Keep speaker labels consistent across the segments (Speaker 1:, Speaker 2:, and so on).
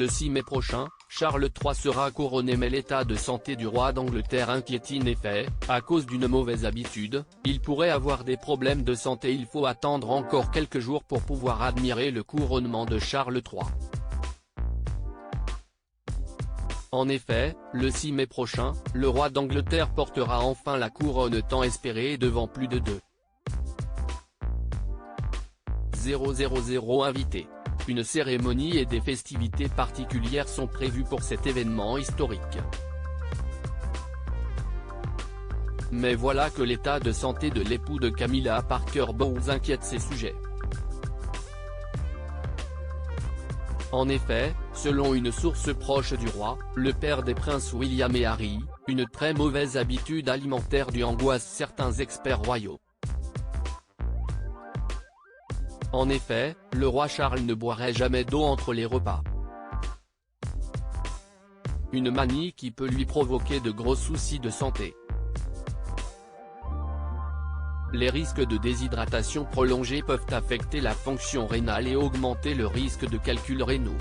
Speaker 1: Le 6 mai prochain, Charles III sera couronné, mais l'état de santé du roi d'Angleterre inquiète. En effet, à cause d'une mauvaise habitude, il pourrait avoir des problèmes de santé. Il faut attendre encore quelques jours pour pouvoir admirer le couronnement de Charles III. En effet, le 6 mai prochain, le roi d'Angleterre portera enfin la couronne tant espérée devant plus de 200 invités. Une cérémonie et des festivités particulières sont prévues pour cet événement historique. Mais voilà que l'état de santé de l'époux de Camilla Parker Bowles inquiète ces sujets. En effet, selon une source proche du roi, le père des princes William et Harry, une très mauvaise habitude alimentaire angoisse certains experts royaux. En effet, le roi Charles ne boirait jamais d'eau entre les repas. Une manie qui peut lui provoquer de gros soucis de santé. Les risques de déshydratation prolongée peuvent affecter la fonction rénale et augmenter le risque de calculs rénaux.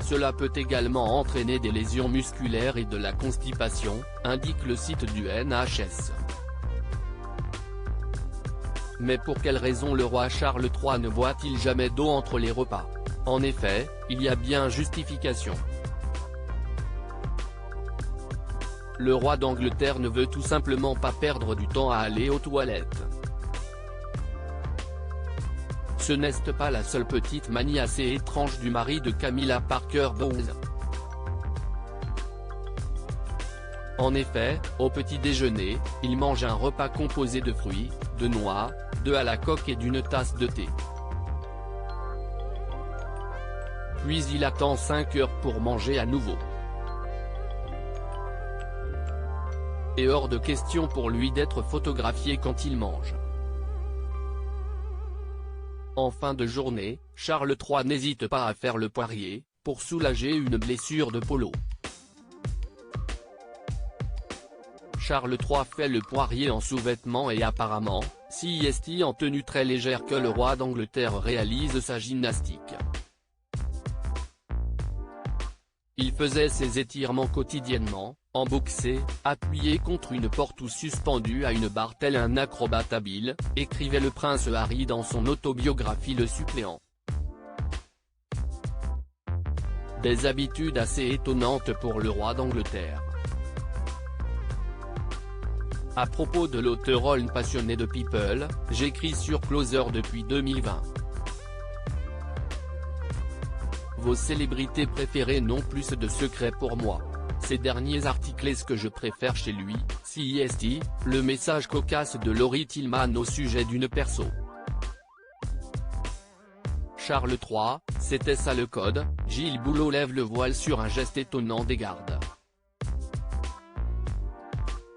Speaker 1: Cela peut également entraîner des lésions musculaires et de la constipation, indique le site du NHS. Mais pour quelle raison le roi Charles III ne boit-il jamais d'eau entre les repas? En effet, il y a bien justification. Le roi d'Angleterre ne veut tout simplement pas perdre du temps à aller aux toilettes. Ce n'est pas la seule petite manie assez étrange du mari de Camilla Parker Bowles. En effet, au petit déjeuner, il mange un repas composé de fruits, de noix, d'œufs à la coque et d'une tasse de thé. Puis il attend 5 heures pour manger à nouveau. Et hors de question pour lui d'être photographié quand il mange. En fin de journée, Charles III n'hésite pas à faire le poirier, pour soulager une blessure de polo. Charles III fait le poirier en sous-vêtements et apparemment, c'est en tenue très légère que le roi d'Angleterre réalise sa gymnastique. Il faisait ses étirements quotidiennement, emboxé, appuyé contre une porte ou suspendu à une barre tel un acrobate habile, écrivait le prince Harry dans son autobiographie Le Suppléant. Des habitudes assez étonnantes pour le roi d'Angleterre. À propos de l'auteur passionné de People, j'écris sur Closer depuis 2020. Vos célébrités préférées n'ont plus de secrets pour moi. Ces derniers articles est ce que je préfère chez lui, CIST, le message cocasse de Laurie Tillman au sujet d'une perso. Charles III, c'était ça le code, Gilles Boulot lève le voile sur un geste étonnant des gardes.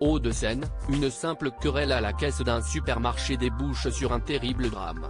Speaker 1: Hauts-de-Seine, une simple querelle à la caisse d'un supermarché débouche sur un terrible drame.